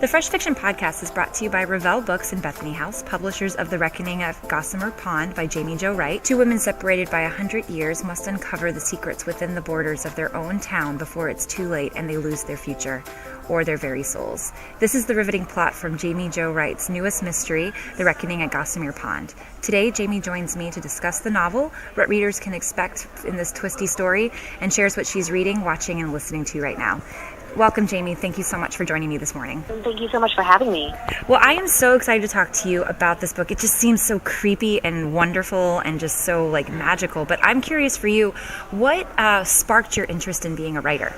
The Fresh Fiction Podcast is brought to you by REVELL Books in Bethany House, publishers of The Reckoning at Gossamer Pond by Jamie Jo Wright. Two women separated by 100 years must uncover the secrets within the borders of their own town before it's too late and they lose their future, or their very souls. This is the riveting plot from Jamie Jo Wright's newest mystery, The Reckoning at Gossamer Pond. Today, Jamie joins me to discuss the novel, what readers can expect in this twisty story, and shares what she's reading, watching, and listening to right now. Welcome, Jamie. Thank you so much for joining me this morning. Thank you so much for having me. Well, I am so excited to talk to you about this book. It just seems so creepy and wonderful and just so magical. But I'm curious for you, what sparked your interest in being a writer?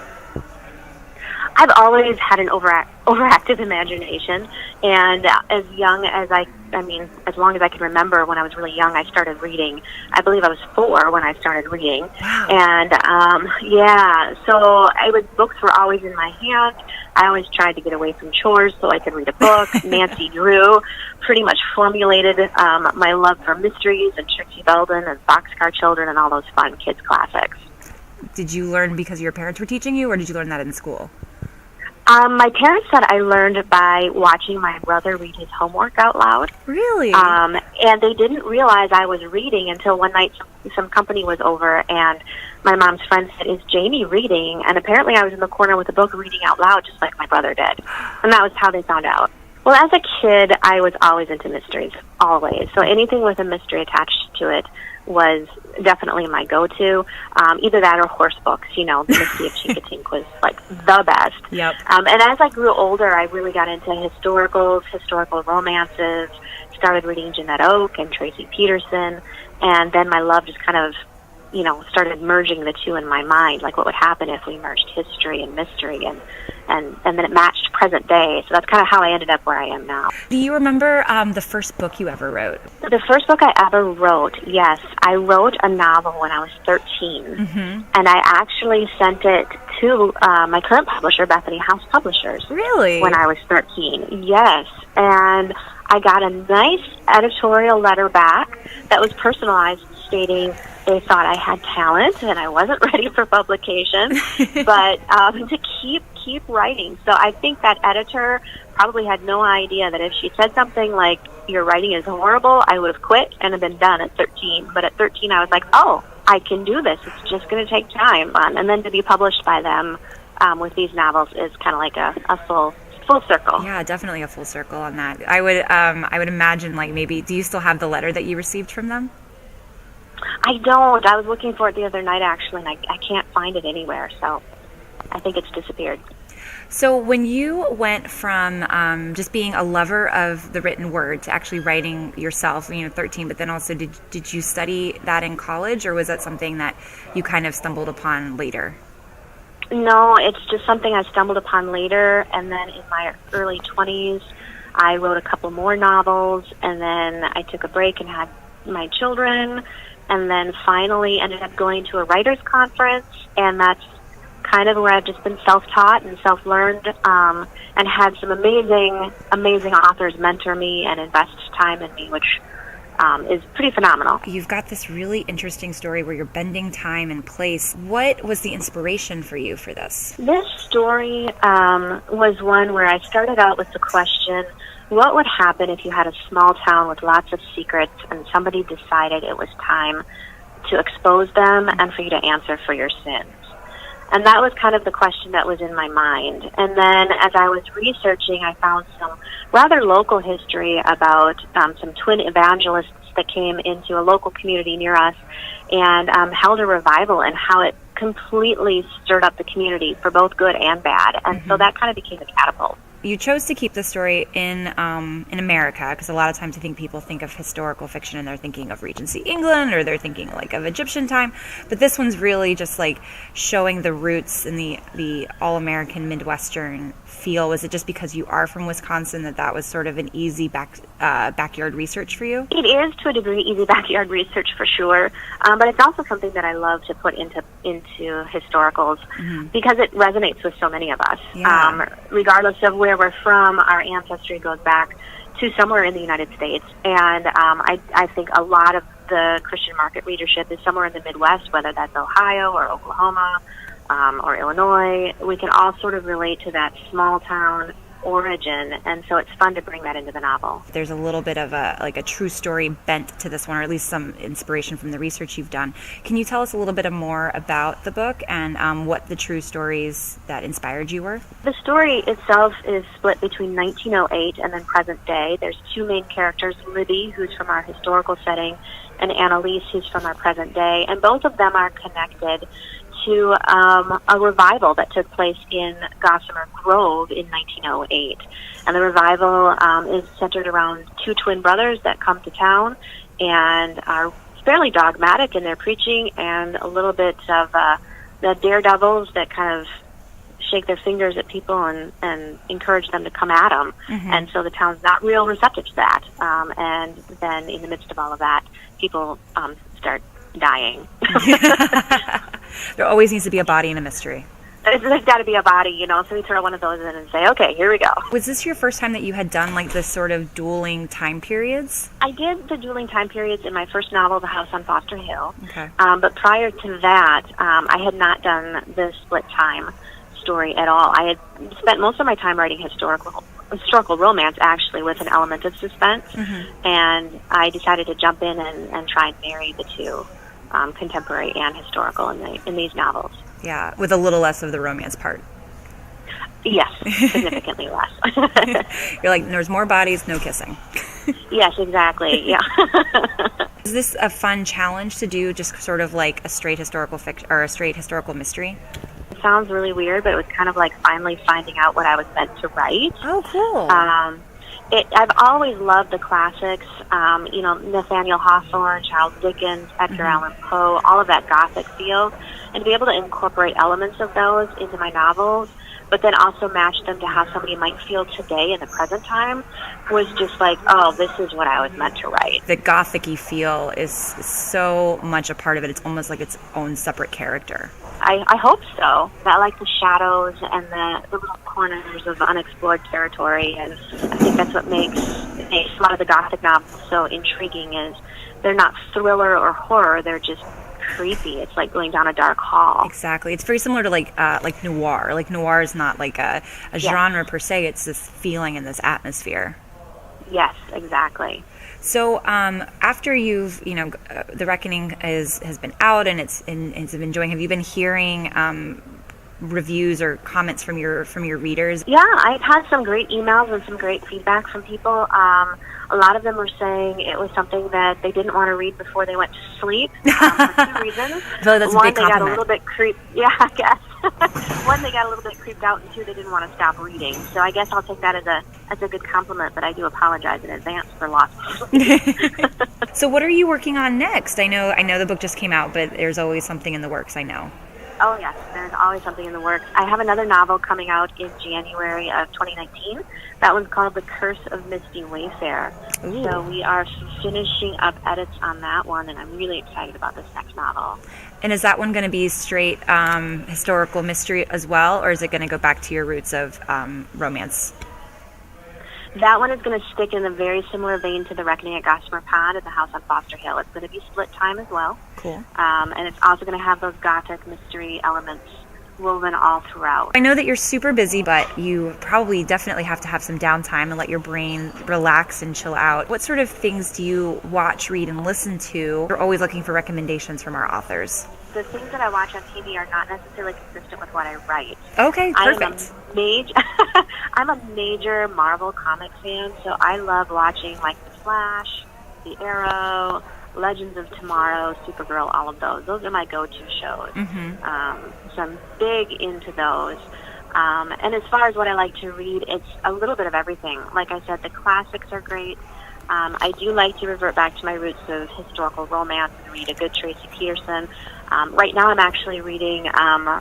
I've always had an overactive imagination, and as young as as long as I can remember, when I was really young, I started reading. I believe I was 4 when I started reading. Wow. And, so books were always in my hand. I always tried to get away from chores so I could read a book. Nancy Drew pretty much formulated my love for mysteries and Trixie Belden and Boxcar Children and all those fun kids' classics. Did you learn because your parents were teaching you, or did you learn that in school? My parents said I learned by watching my brother read his homework out loud. Really? And they didn't realize I was reading until one night some company was over, and my mom's friend said, "Is Jamie reading?" And apparently I was in the corner with a book reading out loud just like my brother did. And that was how they found out. Well, as a kid, I was always into mysteries, always. So anything with a mystery attached to it was definitely my go-to. Either that or horse books. The Mystery of Chinkatink was the best. Yep. And as I grew older, I really got into historical romances, started reading Jeanette Oke and Tracy Peterson, and then my love just kind of, started merging the two in my mind, like what would happen if we merged history and mystery, and then it matched present day. So that's kind of how I ended up where I am now. Do you remember the first book you ever wrote? The first book I ever wrote, yes. I wrote a novel when I was 13, and I actually sent it to my current publisher, Bethany House Publishers. Really? When I was 13, yes. And I got a nice editorial letter back that was personalized, stating they thought I had talent and I wasn't ready for publication, but to keep writing. So I think that editor probably had no idea that if she said something like, "Your writing is horrible," I would have quit and have been done at 13. But at 13, I was like, "Oh, I can do this. It's just going to take time." And then to be published by them with these novels is kind of like a full circle. Yeah, definitely a full circle on that. I would imagine, maybe, do you still have the letter that you received from them? I don't. I was looking for it the other night, actually, and I can't find it anywhere, so I think it's disappeared. So when you went from just being a lover of the written word to actually writing yourself, 13, but then also did you study that in college, or was that something that you kind of stumbled upon later? No, it's just something I stumbled upon later, and then in my early 20s, I wrote a couple more novels, and then I took a break and had my children, and then finally ended up going to a writer's conference, and that's kind of where I've just been self-taught and self-learned, and had some amazing authors mentor me and invest time in me, which is pretty phenomenal. You've got this really interesting story where you're bending time and place. What was the inspiration for you for this? This story was one where I started out with the question, what would happen if you had a small town with lots of secrets and somebody decided it was time to expose them and for you to answer for your sins? And that was kind of the question that was in my mind. And then as I was researching, I found some rather local history about some twin evangelists that came into a local community near us and held a revival, and how it completely stirred up the community for both good and bad. And so that kind of became a catapult. You chose to keep the story in America, because a lot of times I think people think of historical fiction and they're thinking of Regency England, or they're thinking of Egyptian time. But this one's really just showing the roots in the all-American midwestern feel. Was it just because you are from Wisconsin that was sort of an easy backyard research for you? It is, to a degree, easy backyard research for sure. But it's also something that I love to put into historicals, because it resonates with so many of us. Yeah. Regardless of where we're from, our ancestry goes back to somewhere in the United States. And I think a lot of the Christian market readership is somewhere in the Midwest, whether that's Ohio or Oklahoma or Illinois. We can all sort of relate to that small town origin, and so it's fun to bring that into the novel. There's a little bit of a true story bent to this one, or at least some inspiration from the research you've done. Can you tell us a little bit more about the book and what the true stories that inspired you were? The story itself is split between 1908 and then present day. There's two main characters, Libby, who's from our historical setting, and Annalise, who's from our present day, and both of them are connected to a revival that took place in Gossamer Grove in 1908. And the revival is centered around two twin brothers that come to town and are fairly dogmatic in their preaching, and a little bit of the daredevils that kind of shake their fingers at people and encourage them to come at them. Mm-hmm. And so the town's not real receptive to that. And then in the midst of all of that, people start dying. There always needs to be a body and a mystery. There's got to be a body, so we throw one of those in and say, okay, here we go. Was this your first time that you had done this sort of dueling time periods? I did the dueling time periods in my first novel, The House on Foster Hill. Okay. But prior to that, I had not done the split time story at all. I had spent most of my time writing historical romance, actually, with an element of suspense. Mm-hmm. And I decided to jump in and try and marry the two, contemporary and historical, in these novels. Yeah, with a little less of the romance part. Yes, significantly less. You're like, there's more bodies, no kissing. Yes, exactly, yeah. Is this a fun challenge to do, just sort of like a straight historical fiction or a straight historical mystery? It sounds really weird, but it was kind of like finally finding out what I was meant to write. Oh, cool. I've always loved the classics, Nathaniel Hawthorne, Charles Dickens, Edgar Allan Poe, all of that gothic feel, and to be able to incorporate elements of those into my novels, but then also match them to how somebody might feel today in the present time, was just like, oh, this is what I was meant to write. The gothic-y feel is so much a part of it. It's almost like its own separate character. I hope so. I like the shadows and the little corners of unexplored territory, and I think that's what makes a lot of the gothic novels so intriguing, is they're not thriller or horror, they're just creepy. It's like going down a dark hall. Exactly. It's very similar to like noir. Like noir is not like a genre per se, it's this feeling and this atmosphere. Yes, exactly. So after you've, The Reckoning has been out and it's been enjoying, have you been hearing reviews or comments from your readers? Yeah, I've had some great emails and some great feedback from people. A lot of them were saying it was something that they didn't want to read before they went to sleep, for two reasons. I feel like that's a big compliment. One, they got a little bit creeped. Yeah, I guess. One, they got a little bit creeped out, and two, they didn't want to stop reading. So I guess I'll take that as a good compliment, but I do apologize in advance for lost sleep. So what are you working on next? I know the book just came out, but there's always something in the works, I know. Oh, yes, there's always something in the works. I have another novel coming out in January of 2019. That one's called The Curse of Misty Wayfair. Ooh. So we are finishing up edits on that one, and I'm really excited about this next novel. And is that one going to be straight historical mystery as well, or is it going to go back to your roots of romance? That one is going to stick in a very similar vein to The Reckoning at Gossamer Pond and The House on Foster Hill. It's going to be split time as well. Cool. And it's also going to have those gothic mystery elements woven all throughout. I know that you're super busy, but you probably definitely have to have some downtime and let your brain relax and chill out. What sort of things do you watch, read, and listen to? We're always looking for recommendations from our authors. The things that I watch on TV are not necessarily consistent with what I write. Okay, perfect. I'm a major Marvel comic fan, so I love watching like The Flash, The Arrow, Legends of Tomorrow, Supergirl, all of those. Those are my go-to shows. Mm-hmm. So I'm big into those. And as far as what I like to read, it's a little bit of everything. Like I said, the classics are great. I do like to revert back to my roots of historical romance and read a good Tracy Peterson. Right now I'm actually reading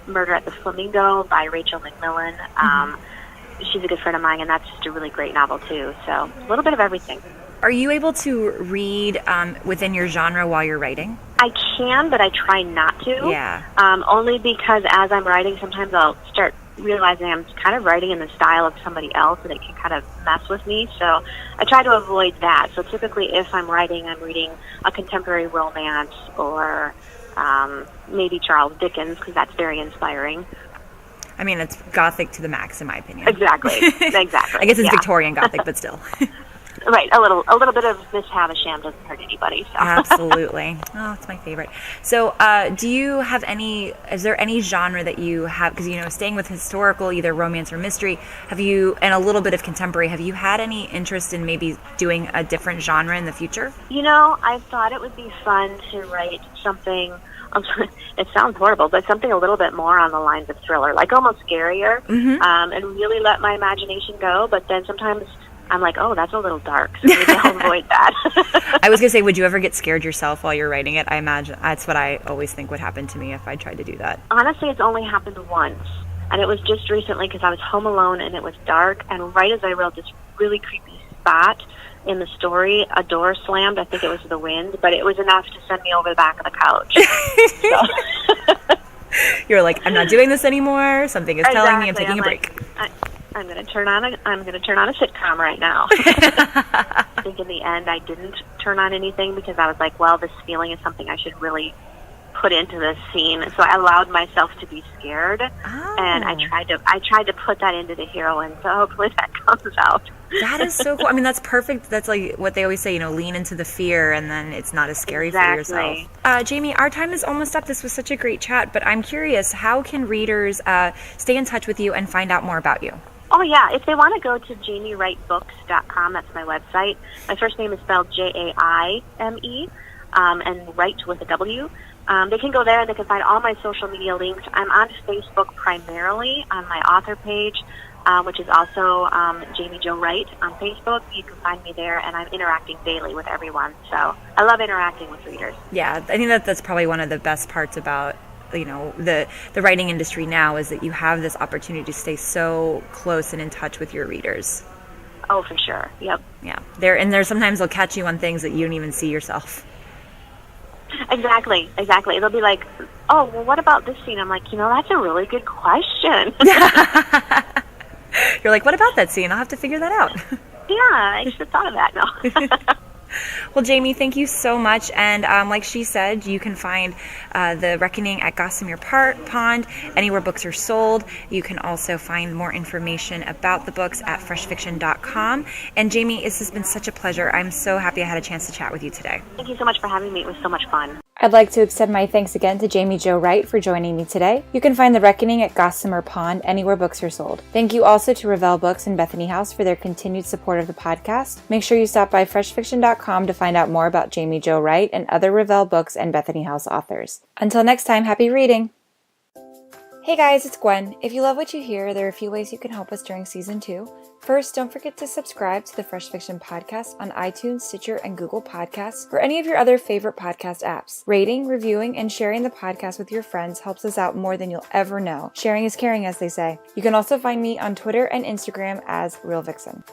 Murder at the Flamingo by Rachel McMillan. She's a good friend of mine, and that's just a really great novel, too. So a little bit of everything. Are you able to read within your genre while you're writing? I can, but I try not to. Yeah. Only because as I'm writing, sometimes I'll start realizing I'm kind of writing in the style of somebody else, and it can kind of mess with me. So I try to avoid that. So typically if I'm writing, I'm reading a contemporary romance or maybe Charles Dickens, because that's very inspiring. I mean, it's Gothic to the max, in my opinion. Exactly. I guess it's Victorian Gothic, but still. Right, a little bit of Miss Havisham doesn't hurt anybody. So. Absolutely. Oh, it's my favorite. So, is there any genre that you have, because, staying with historical, either romance or mystery, and a little bit of contemporary, have you had any interest in maybe doing a different genre in the future? I thought it would be fun to write something, it sounds horrible, but something a little bit more on the lines of thriller, like almost scarier, and really let my imagination go, but then sometimes I'm like, oh, that's a little dark, so maybe I'll avoid that. I was going to say, would you ever get scared yourself while you're writing it? I imagine that's what I always think would happen to me if I tried to do that. Honestly, it's only happened once, and it was just recently because I was home alone and it was dark, and right as I wrote this really creepy spot in the story, a door slammed. I think it was the wind, but it was enough to send me over the back of the couch. You're like, I'm not doing this anymore. Something is telling me I'm taking a break. I'm going to turn on a sitcom right now. I think in the end I didn't turn on anything because I was like, well, this feeling is something I should really put into this scene. So I allowed myself to be scared, and I tried to put that into the heroine. So hopefully that comes out. That is so cool. I mean, that's perfect. That's like what they always say, lean into the fear, and then it's not as scary for yourself. Jamie, our time is almost up. This was such a great chat, but I'm curious, how can readers stay in touch with you and find out more about you? Oh, yeah. If they want to go to JamieWrightBooks.com, that's my website. My first name is spelled Jaime, and Wright with a W. They can go there and they can find all my social media links. I'm on Facebook primarily on my author page, which is also Jamie Jo Wright on Facebook. You can find me there, and I'm interacting daily with everyone. So I love interacting with readers. Yeah, I think that's probably one of the best parts about the writing industry now is that you have this opportunity to stay so close and in touch with your readers. Oh, for sure. Yep. Yeah. There's sometimes they'll catch you on things that you don't even see yourself. Exactly. They'll be like, oh, well, what about this scene? I'm like, that's a really good question. You're like, what about that scene? I'll have to figure that out. Yeah, I should have thought of that now. Well, Jamie, thank you so much. And like she said, you can find The Reckoning at Gossamer Pond, anywhere books are sold. You can also find more information about the books at freshfiction.com. And Jamie, this has been such a pleasure. I'm so happy I had a chance to chat with you today. Thank you so much for having me. It was so much fun. I'd like to extend my thanks again to Jamie Jo Wright for joining me today. You can find The Reckoning at Gossamer Pond anywhere books are sold. Thank you also to REVELL Books and Bethany House for their continued support of the podcast. Make sure you stop by freshfiction.com to find out more about Jamie Jo Wright and other REVELL Books and Bethany House authors. Until next time, happy reading! Hey guys, it's Gwen. If you love what you hear, there are a few ways you can help us during Season 2. First, don't forget to subscribe to the Fresh Fiction Podcast on iTunes, Stitcher, and Google Podcasts, or any of your other favorite podcast apps. Rating, reviewing, and sharing the podcast with your friends helps us out more than you'll ever know. Sharing is caring, as they say. You can also find me on Twitter and Instagram as Real Vixen.